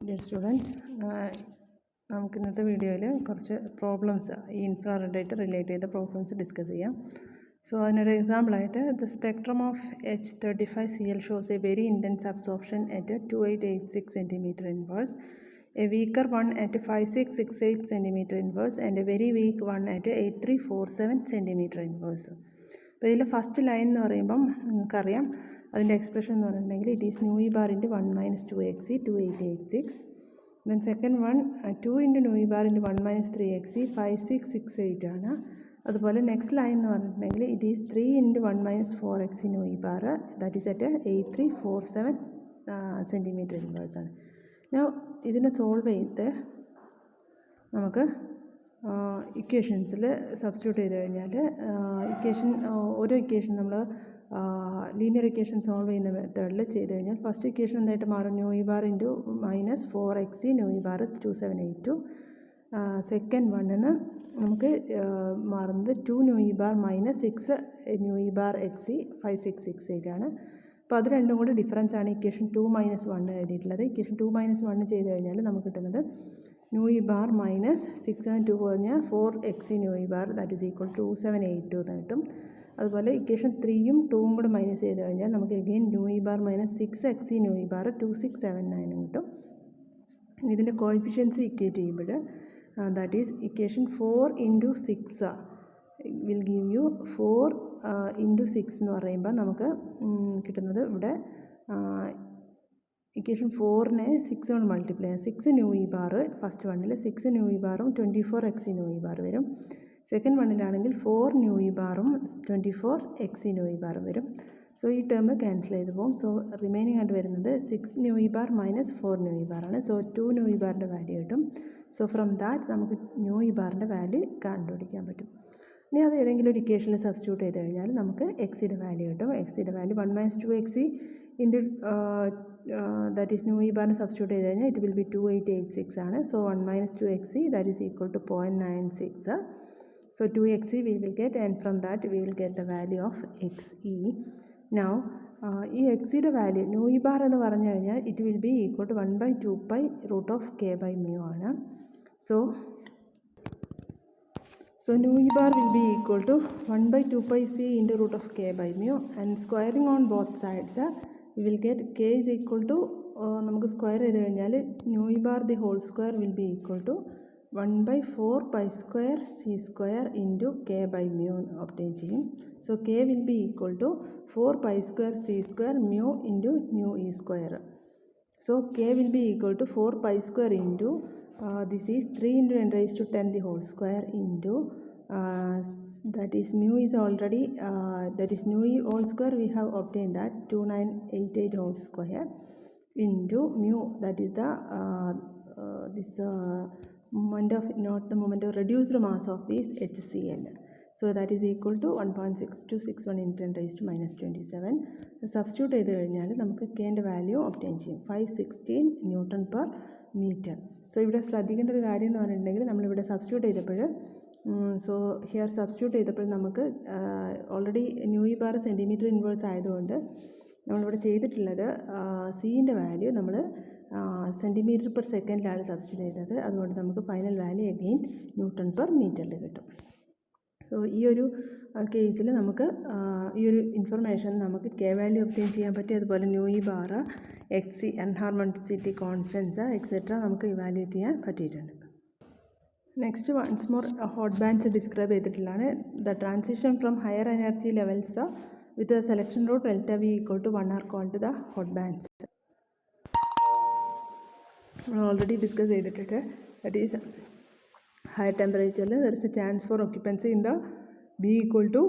Dear students, നമുക്ക് ഇന്നത്തെ വീഡിയോയിൽ കുറച്ച് പ്രോബ്ലംസ് ഈ ഇൻഫ്രാറെഡായിട്ട് റിലേറ്റ് ചെയ്ത പ്രോബ്ലംസ് ഡിസ്കസ് ചെയ്യാം. സോ അതിനൊരു എക്സാമ്പിളായിട്ട് the spectrum of H35Cl shows a very intense absorption at 2886 centimeter inverse, a weaker one at 5668 centimeter inverse and a very weak one at 8347 centimeter inverse. അപ്പോൾ ഇതിൽ first line എന്ന് പറയുമ്പം നിങ്ങൾക്കറിയാം അതിൻ്റെ expression എന്ന് പറഞ്ഞിട്ടുണ്ടെങ്കിൽ it is nu e bar into 1 - 2xc 2886. Then second one 2 into new e bar into 1 - 3xc 5668 ആണ്. അതുപോലെ നെക്സ്റ്റ് ലൈൻ എന്ന് പറഞ്ഞിട്ടുണ്ടെങ്കിൽ it is 3 into 1 - 4xc new e bar that is at 8347 centimeter inverse ആണ്. ഞാൻ ഇതിനെ solve ചെയ്ത് നമുക്ക് ഇക്വേഷൻസിൽ substitute ചെയ്ത് കഴിഞ്ഞാൽ ഓരോ ഇക്വേഷൻ നമ്മൾ ലീനിയർ ഇക്വേഷൻ സോൾവ് ചെയ്യുന്ന മെത്തേഡിൽ ചെയ്ത് കഴിഞ്ഞാൽ ഫസ്റ്റ് ഇക്വേഷൻ എന്തായിട്ട് മാറും? New e bar into -4xc new e bar 2782. Second വണ്ണിന് നമുക്ക് മാറുന്നത് 2 nu e bar -6 nu e bar xc 5668 ആണ്. അപ്പോൾ അത് രണ്ടും കൂടി ഡിഫറൻസ് ആണ് ഇക്വേഷൻ 2 - 1 എഴുതിയിട്ടുള്ളത്. ഇക്വേഷൻ 2 - 1 ചെയ്ത് കഴിഞ്ഞാൽ നമുക്ക് കിട്ടുന്നത് ന്യൂ ഇ ബാർ -6 and 2 പറഞ്ഞാൽ 4xc new e bar that is equal 2782 എന്ന് കിട്ടും. അതുപോലെ ഇക്വേഷൻ 3യും 2യും കൂടെ മൈനസ് ചെയ്ത് കഴിഞ്ഞാൽ നമുക്ക് again new e bar -6xc new e bar 2679 കിട്ടും. ഇതിൻ്റെ കോഎഫിഷ്യൻസ് ഇക്വേറ്റ് ചെയ്യുമ്പോൾ that is equation 4 into 6 will give you 4 into 6 എന്ന് പറയുമ്പോൾ നമുക്ക് കിട്ടുന്നത് ഇവിടെ ഇക്വേഷൻ 4നെ 6 കൊണ്ട് മൾട്ടിപ്ലൈ ചെയ്യാം. 6 ന്യൂ ഇ ബാർ ഫസ്റ്റ് വണ്ണിൽ 6 ന്യൂ ഇ ബാറും 24xc ന്യൂ ഇ ബാർ വരും. സെക്കൻഡ് വണ്ണിലാണെങ്കിൽ 4 ന്യൂ ഇ ബാറും 24xc ന്യൂ ഇ ബാറും വരും. സോ ഈ ടേം ക്യാൻസൽ ചെയ്ത് പോകും. സോ റിമൈനിങ് ആയിട്ട് വരുന്നത് 6 nu e bar -4 nu e ബാറാണ്. സോ 2 ന്യൂ ഇ ബാറിൻ്റെ വാല്യൂ കിട്ടും. സോ ഫ്രം ദാറ്റ് നമുക്ക് ന്യൂ ഇ ബാറിൻ്റെ വാല്യൂ കണ്ടുപിടിക്കാൻ പറ്റും. ഇനി അത് ഏതെങ്കിലും ഒരു ഇക്വേഷനിൽ സബ്സ്റ്റിറ്റ്യൂട്ട് ചെയ്ത് കഴിഞ്ഞാൽ നമുക്ക് എക്സിയുടെ വാല്യൂ കിട്ടും. എക്സിയുടെ value 1 - 2xc into that is nu e ബാറിന് സബ്സ്റ്റിറ്റ്യൂട്ട് ചെയ്ത് കഴിഞ്ഞാൽ ഇറ്റ് വിൽ ബി 2886 ആണ്. So 1 - 2xc that is equal to 0.96. So 2xc we will get, and from that we will get the value of xe. Now ഈ എക്സിയുടെ value nu e bar എന്ന് പറഞ്ഞു കഴിഞ്ഞാൽ it will be equal to 1/2π √k/μ ആണ്. So nu e bar will be equal to 1/2πc into √k/μ, and squaring on both sides we will get k is equal to നമുക്ക് square ചെയ്ത് കഴിഞ്ഞാൽ nu e bar the whole square will be equal to 1/4π² c² into k/μ obtain ചെയ്യും. So k will be equal to 4π² c² μ into nu e square. So k will be equal to 4π² into this is 3 into 10 raised to 10 the whole square into that is mu is already that is new E whole square we have obtained that 2988 whole square into mu, that is the this moment of, not the moment of, reduced mass of this HCl. So that is equal to 1.6261 into 10 raised to -27. Substitute ചെയ്ത് കഴിഞ്ഞാൽ നമുക്ക് കെൻ്റെ value obtain ചെയ്യും. 516 Nm/m. So ഇവിടെ ശ്രദ്ധിക്കേണ്ട ഒരു കാര്യം എന്ന് പറഞ്ഞിട്ടുണ്ടെങ്കിൽ നമ്മളിവിടെ സബ്സ്റ്റിറ്റ്യൂട്ട് ചെയ്തപ്പോൾ സോ ഹിയർ സബ്സ്റ്റിറ്റ്യൂട്ട് ചെയ്തപ്പോൾ നമുക്ക് already new e bar centimetre inverse ആയതുകൊണ്ട് നമ്മളിവിടെ ചെയ്തിട്ടുള്ളത് സീൻ്റെ വാല്യൂ നമ്മൾ cm/s സബ്സ്റ്റിറ്റ്യൂട്ട് ചെയ്തത്. അതുകൊണ്ട് നമുക്ക് ഫൈനൽ വാല്യൂ അഗെയിൻ Nm/m കിട്ടും. സോ ഈ ഒരു കേസിൽ നമുക്ക് ഈ ഒരു ഇൻഫർമേഷൻ നമുക്ക് കെ വാല്യൂ ഒബ്റ്റെയിൻ ചെയ്യാൻ പറ്റി. അതുപോലെ nu e bar, x e, anharmonicity constants etcetera നമുക്ക് ഇവാലുവേറ്റ് ചെയ്യാൻ പറ്റിയിട്ടുണ്ട്. Next ones more hot bands describe ചെയ്തിട്ടുള്ളതാണ്. The transition from higher energy levels with the selection root ΔV = 1 are called the hot bands. നമ്മൾ already discuss ചെയ്തിട്ടുണ്ട്. That is higher ടെമ്പറേച്ചറിൽ there is a chance for occupancy in the V =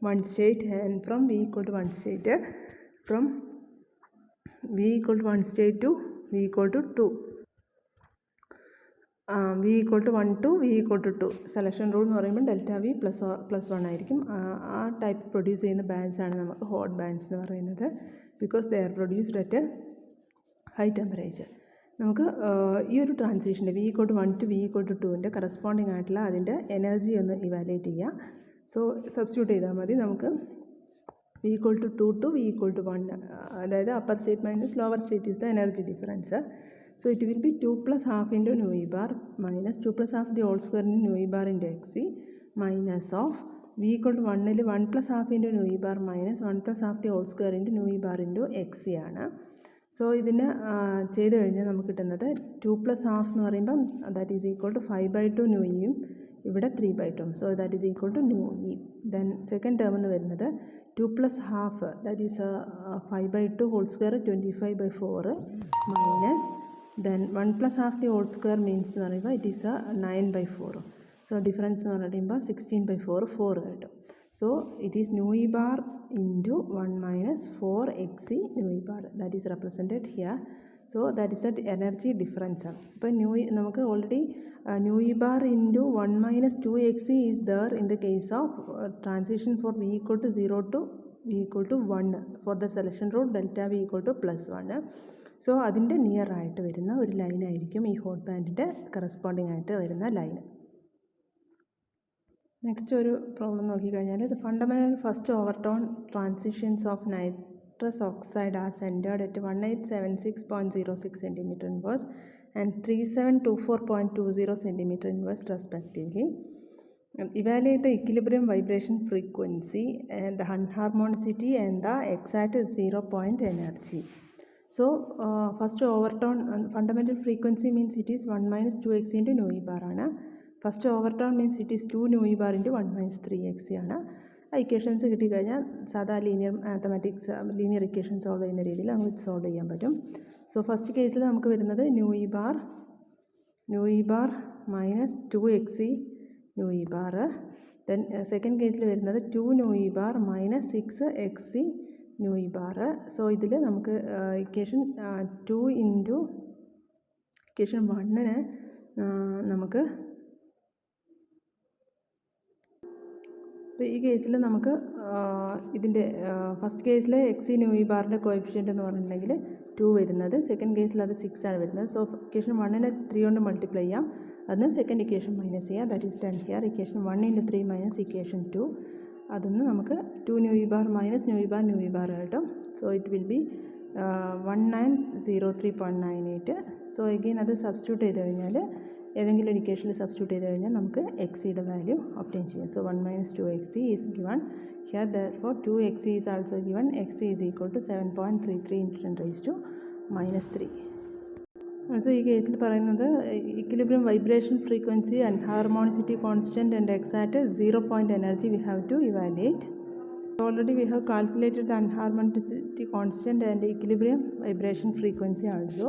1 state, and from V = 1 state, from V = 1 state to V = 2, V = 1 to V = 2. Selection rule എന്ന് പറയുമ്പോൾ ΔV +1 ആയിരിക്കും. ആ type produce ചെയ്യുന്ന bands ആണ് നമുക്ക് hot bands എന്ന് പറയുന്നത്. Because they are produced at high temperature. നമുക്ക് ഈ ഒരു ട്രാൻസിഷൻ്റെ V = 1 to V = 2ൻ്റെ കറസ്പോണ്ടിങ് ആയിട്ടുള്ള അതിൻ്റെ എനർജി ഒന്ന് ഇവാലുവേറ്റ് ചെയ്യുക. സോ സബ്സ്റ്റിറ്റ്യൂട്ട് ചെയ്താൽ മതി. നമുക്ക് V equal to 2 to V equal to 1. അതായത് upper state minus lower state is the energy difference. So it will be 2 plus half into nu e bar minus 2 plus half the whole square into nu e bar into xc minus of V equal to 1 ൽ 1 plus half into nu e bar minus 1 plus half the whole square into nu e bar into xc ആണ്. So ഇതിന് ചെയ്ത് കഴിഞ്ഞാൽ നമുക്ക് കിട്ടുന്നത് 2 plus half എന്ന് പറയുമ്പം that is equal to 5/2 nu eയും ഇവിടെ 3/2. So that is equal to nu e. Then second term എന്ന് വരുന്നത് 2 plus half, that is 5/2 whole square 25/4 minus then 1 plus half the whole square means എന്ന് പറയുമ്പോൾ it is 9/4. So difference എന്ന് പറയുമ്പോൾ 16/4 4 കിട്ടും. So it is nu e bar into 1 minus 4 xc nu e bar, that is represented here. So that is the energy difference. അപ്പോൾ നമുക്ക് already nu e bar into 1 minus 2 xc is there in the case of transition for v equal to 0 to v equal to 1 for the selection rule delta v equal to +1. So അതിൻ്റെ near ആയിട്ട് വരുന്ന ഒരു ലൈനായിരിക്കും ഈ hot ബാൻഡിൻ്റെ corresponding ആയിട്ട് വരുന്ന line. Next ഒരു problem നോക്കിക്കഴിഞ്ഞാൽ the fundamental first overtone transitions of nitrous oxide are centered at 1876.06 cm inverse and 3724.20 cm inverse respectively. Evaluate the equilibrium vibration frequency and the unharmonicity and the exact 0 point energy. So first overtone fundamental frequency means it is 1 minus 2x into nu e bar ആണ്. First overtone means it is 2 nu e bar into 1 minus 3x ആണ്. Equations കിട്ടിക്കഴിഞ്ഞാൽ സാധാ linear mathematics linear equation solve ചെയ്യുന്ന രീതിയിൽ നമുക്ക് solve ചെയ്യാൻ പറ്റും. So first കേസിൽ നമുക്ക് വരുന്നത് nu e bar minus 2xc nu e bar. Then second കേസിൽ വരുന്നത് 2 nu e bar minus 6xc nu e bar. So ഇതിൽ നമുക്ക് ഇക്വേഷൻ 2 ഇൻറ്റു ഇക്വേഷൻ 1 നമുക്ക് അപ്പോൾ ഈ കേസിൽ നമുക്ക് ഇതിൻ്റെ ഫസ്റ്റ് കേസിൽ എക്സി nu e ബാറിൻ്റെ കോഎഫിഷ്യൻ്റ് എന്ന് പറഞ്ഞിട്ടുണ്ടെങ്കിൽ 2 വരുന്നത്, സെക്കൻഡ് കേസിൽ അത് 6 ആണ് വരുന്നത്. സോ ഇക്വേഷൻ 1നെ 3 കൊണ്ട് മൾട്ടിപ്ലൈ ചെയ്യാം, അതിന് സെക്കൻഡ് ഇക്വേഷൻ മൈനസ് ചെയ്യാം. That is done here. Equation 1 × 3 minus equation 2, അതിന് നമുക്ക് 2 nu e bar minus nu e bar കിട്ടും. So it will be 1903.98. So again അത് സബ്സ്റ്റിറ്റ്യൂട്ട് ചെയ്ത് കഴിഞ്ഞാൽ ഏതെങ്കിലും ഒരു ഇക്വേഷനിൽ സബ്സ്റ്റിറ്റ്യൂട്ട് ചെയ്ത് കഴിഞ്ഞാൽ നമുക്ക് എക്സിയുടെ വാല്യൂ ഒബ്റ്റെയിൻ ചെയ്യാം. So 1 minus 2xc is given here. Therefore 2xc is also given. xc is equal to 7.33 × 10⁻³ Also ഈ കേസിൽ പറയുന്നത് equilibrium vibration frequency and harmonicity constant and exact 0 point energy we have to evaluate. Already we have calculated the unharmonicity constant and equilibrium vibration frequency also.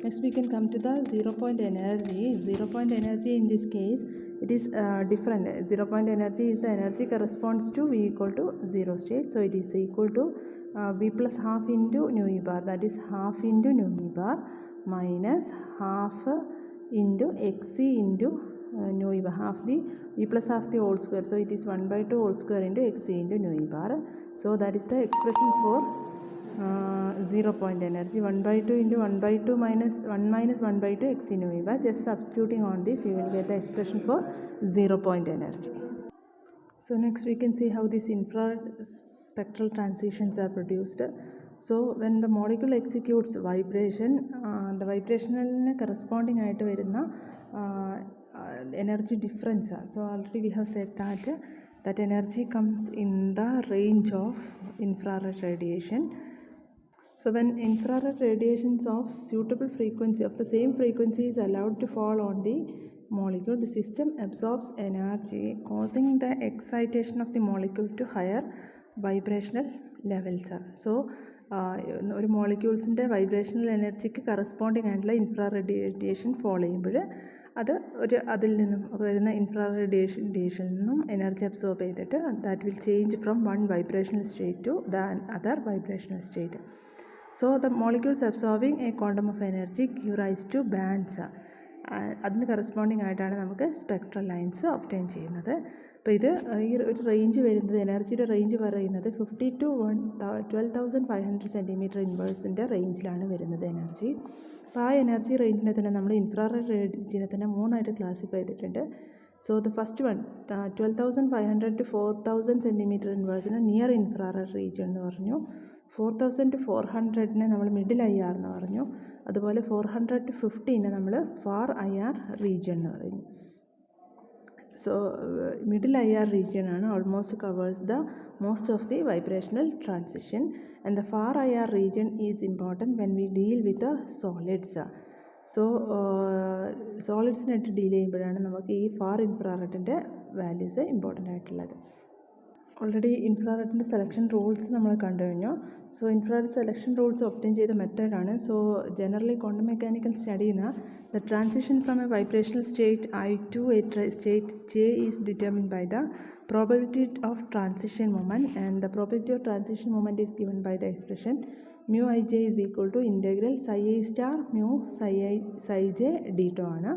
Next we can come to the 0 point energy. 0 point energy in this case it is different. 0 point energy is the energy corresponds to V equal to 0 state. So it is equal to V plus half into nu e bar, that is half into nu e bar minus half into xc into nu e bar, half the v plus half the whole square. So it is 1/2 whole square into xc into nu e bar. So that is the expression for 0 point energy. 1/2 into 1/2 minus 1 minus 1/2 xc nu e bar. Just substituting on this you will get the expression for 0 point energy. So next we can see how these infrared spectral transitions are produced. So when the molecule executes vibration, the vibrational corresponding ആയിട്ട് വരുന്ന energy difference. So already we have said that energy comes in the range of infrared radiation. So when infrared radiations of suitable frequency of the same frequency is allowed to fall on the molecule, the system absorbs energy, causing the excitation of the molecule to higher vibrational levels. So ഒരു മോളിക്യൂൾസിൻ്റെ vibrational എനർജിക്ക് corresponding ആയിട്ടുള്ള infrared radiation follow ചെയ്യുമ്പോൾ അത് അതിൽ നിന്നും വരുന്ന infrared റേഡിയേഷനിൽ നിന്നും എനർജി അബ്സോർബ് ചെയ്തിട്ട് that will change from one vibrational state to the other vibrational state. So the molecules absorbing a quantum of energy give rise to bands. അതിന് കറസ്പോണ്ടിങ് ആയിട്ടാണ് നമുക്ക് സ്പെക്ട്രൽ ലൈൻസ് ഒബ്റ്റെയിൻ ചെയ്യുന്നത്. അപ്പോൾ ഇത് ഈ ഒരു റേഞ്ച് വരുന്നത്, എനർജിയുടെ റേഞ്ച് പറയുന്നത് 50 to 12,500 centimeter ഇൻവേഴ്സിൻ്റെ റേഞ്ചിലാണ് വരുന്നത് എനർജി. അപ്പോൾ ആ എനർജി റേഞ്ചിനെ തന്നെ നമ്മൾ ഇൻഫ്രാറെഡ് റേഞ്ചിനെ തന്നെ 3 ആയിട്ട് ക്ലാസിഫൈ ചെയ്തിട്ടുണ്ട്. So the first one, 12,500 to 4,000 centimeter inversion near infrared region എന്ന് പറഞ്ഞു. 4,000 to 400 നമ്മൾ മിഡിൽ IR എന്ന് പറഞ്ഞു. അതുപോലെ 400 to 15 നമ്മൾ ഫാർ IR റീജിയൻ എന്ന് പറയുന്നു. So middle IR region almost covers the most of the vibrational transition, and the far IR region is important when we deal with the solids. So solids net deal ചെയ്യുമ്പോഴാണ് നമുക്ക് ഈ far ഇൻഫ്രാറെഡിൻ്റെ values important ആയിട്ടുള്ളത്. Already ഇൻഫ്രാറെഡിൻ്റെ selection rules നമ്മൾ കണ്ടു കഴിഞ്ഞു. So infrared selection rules obtain ചെയ്ത മെത്തേഡാണ്. സോ ജനറലി ക്വാണ്ടം മെക്കാനിക്കൽ സ്റ്റഡിയിൽ the transition from a vibrational state I to a state J is determined by the probability of transition moment, and the probability of transition moment is given by the expression mu ij is equal to integral psi I star mu psi j d tau ആണ്,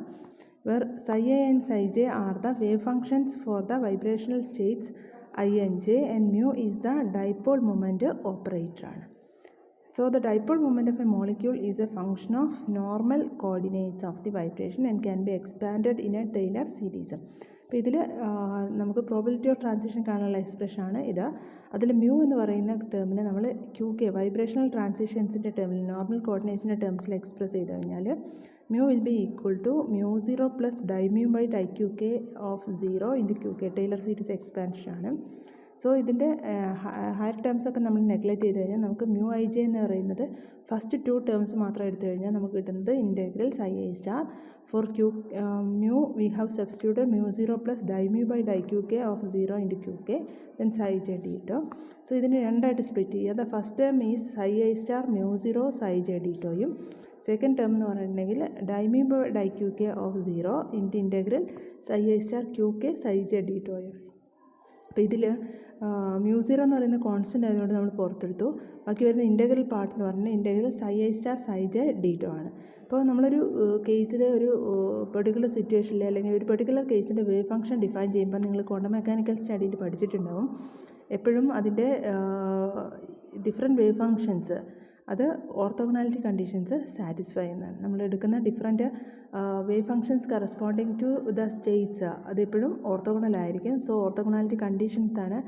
where psi I and psi j are the wave functions for the vibrational states I and j, and mu is the dipole moment operator ആണ്. So the dipole moment of a molecule is a function of normal coordinates of the vibration and can be expanded in a Taylor series. അപ്പോൾ ഇതിൽ നമുക്ക് probability of transition കാണാനുള്ള എക്സ്പ്രഷനാണ് ഇത്. അതിൽ mu എന്ന് പറയുന്ന ടേമിനെ നമ്മൾ QK വൈബ്രേഷണൽ ട്രാൻസിഷൻസിൻ്റെ ടേമിൽ നോർമൽ കോർഡിനേറ്റ്സിൻ്റെ ടേംസിൽ എക്സ്പ്രസ് ചെയ്ത് കഴിഞ്ഞാൽ mu will be equal to μ0 plus d mu by DQK of 0 into QK. Taylor series എക്സ്പാൻഷനാണ്. സോ ഇതിൻ്റെ ഹയർ ടേംസ് ഒക്കെ നമ്മൾ നെഗ്ലക്റ്റ് ചെയ്ത് കഴിഞ്ഞാൽ നമുക്ക് mu ij എന്ന് പറയുന്നത് ഫസ്റ്റ് 2 ടേംസ് മാത്രം എടുത്തു കഴിഞ്ഞാൽ നമുക്ക് കിട്ടുന്നത് integral psi I star for mu we have substituted μ0 plus d mu by DQK of 0 into QK then psi j d tau. So ഇതിന് രണ്ടായിട്ട് സ്പ്ലിറ്റ് ചെയ്യുക. The first term is psi I star μ0 psi j d tau യും second term എന്ന് പറഞ്ഞിട്ടുണ്ടെങ്കിൽ d mu by DQK of 0 into integral psi I star QK psi j d tau യും. അപ്പോൾ ഇതിൽ μ0 എന്ന് പറയുന്ന കോൺസ്റ്റൻ്റ് ആയതുകൊണ്ട് നമ്മൾ പുറത്തെടുത്തു. ബാക്കി വരുന്ന ഇൻറ്റഗ്രൽ പാർട്ട് എന്ന് പറഞ്ഞാൽ integral psi I star psi j d tau ആണ്. അപ്പോൾ നമ്മളൊരു കേസിലെ ഒരു പെർട്ടിക്കുലർ സിറ്റുവേഷനിൽ അല്ലെങ്കിൽ ഒരു പെർട്ടിക്കുലർ കേസിൻ്റെ വേവ് ഫംഗ്ഷൻ ഡിഫൈൻ ചെയ്യുമ്പോൾ നിങ്ങൾ ക്വാണ്ടം മെക്കാനിക്കൽ സ്റ്റഡിയിൽ പഠിച്ചിട്ടുണ്ടാവും. എപ്പോഴും അതിൻ്റെ ഡിഫറെൻറ്റ് വേവ് ഫംഗ്ഷൻസ് അത് ഓർത്തോഗണാലിറ്റി കണ്ടീഷൻസ് സാറ്റിസ്ഫൈ ചെയ്യുന്നതാണ്. നമ്മൾ എടുക്കുന്ന different wave functions corresponding to the states അതെപ്പോഴും ഓർത്തോഗണൽ ആയിരിക്കും. സോ ഓർത്തോഗണാലിറ്റി കണ്ടീഷൻസാണ്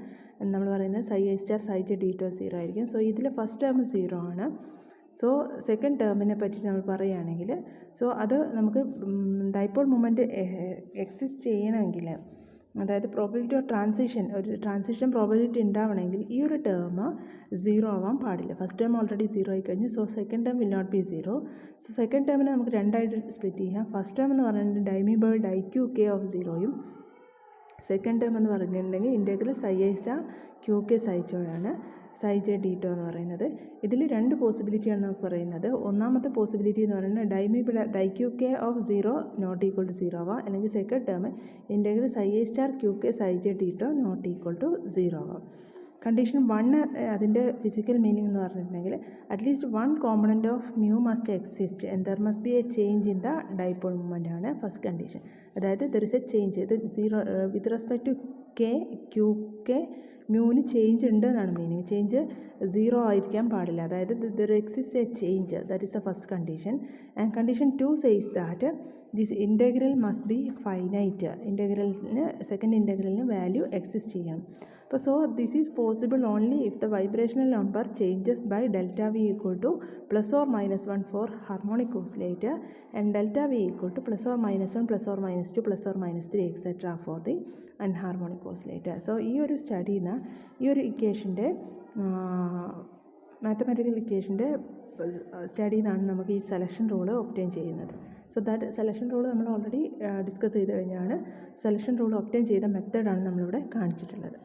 നമ്മൾ പറയുന്നത് psi I star psi j d tau 0 ആയിരിക്കും. സോ ഇതിൽ ഫസ്റ്റ് ടേം 0 ആണ്. സോ സെക്കൻഡ് ടേമിനെ പറ്റിയിട്ട് നമ്മൾ പറയുകയാണെങ്കിൽ സോ അത് നമുക്ക് ഡൈപോൾ മൊമെൻറ്റ് എക്സിസ്റ്റ് ചെയ്യണമെങ്കിൽ, അതായത് പ്രോബിലിറ്റി ഓഫ് ട്രാൻസിഷൻ, ഒരു ട്രാൻസിഷൻ പ്രോബിലിറ്റി ഉണ്ടാവണമെങ്കിൽ ഈ ഒരു ടേം 0 ആവാൻ പാടില്ല. ഫസ്റ്റ് ടേം ഓൾറെഡി 0 ആയി കഴിഞ്ഞു. So second term will not be 0. So second ടേമിനെ നമുക്ക് രണ്ടായിട്ട് സ്പ്ലിറ്റ് ചെയ്യാം. ഫസ്റ്റ് ടേം എന്ന് പറഞ്ഞിട്ടുണ്ടെങ്കിൽ ഡൈമ്യൂ ബൈ DQK ഓഫ് 0 യും സെക്കൻഡ് ടേം എന്ന് പറഞ്ഞിട്ടുണ്ടെങ്കിൽ integral psi I star QK psi j ആണ്, psi j d tau എന്ന് പറയുന്നത്. ഇതിൽ രണ്ട് പോസിബിലിറ്റിയാണ് നമുക്ക് പറയുന്നത്. ഒന്നാമത്തെ പോസിബിലിറ്റി എന്ന് പറയുന്നത് d mu by DQK of 0 not equal to 0 ആവാം, അല്ലെങ്കിൽ second term integral psi I star QK psi j d tau not equal to 0 ആവാം. കണ്ടീഷൻ 1 അതിൻ്റെ ഫിസിക്കൽ മീനിങ് എന്ന് പറഞ്ഞിട്ടുണ്ടെങ്കിൽ at least 1 component of mu must exist and there must be a change in the dipole moment ആണ് first condition. അതായത് there is a change. ഇത് 0 with respect to QK മ്യൂവിന് change ഉണ്ട് എന്നാണ് meaning. Change 0 ആയിരിക്കാൻ പാടില്ല. അതായത് there exist a change, that is the first condition. And condition 2 says that this integral must be finite. ഇൻറ്റഗ്രലിന് second ഇൻറ്റഗ്രലിന് value exist ചെയ്യണം. So this is possible only if the vibrational number changes by delta V equal to plus or minus 1 for harmonic oscillator and delta V equal to plus or minus 1 plus or minus 2 plus or minus 3 etc. for the anharmonic oscillator. So ഈ ഒരു സ്റ്റഡിയിൽ നിന്ന് ഈ ഒരു ഇക്വേഷൻ്റെ mathematical ഇക്വേഷൻ്റെ സ്റ്റഡിയിൽ നിന്നാണ് നമുക്ക് ഈ selection rule obtain ചെയ്യുന്നത്. So that selection rule നമ്മൾ ഓൾറെഡി ഡിസ്കസ് ചെയ്ത് കഴിഞ്ഞാണ്. സെലക്ഷൻ റൂൾ ഒബ്റ്റെയിൻ ചെയ്ത മെത്തേഡാണ് നമ്മളിവിടെ കാണിച്ചിട്ടുള്ളത്.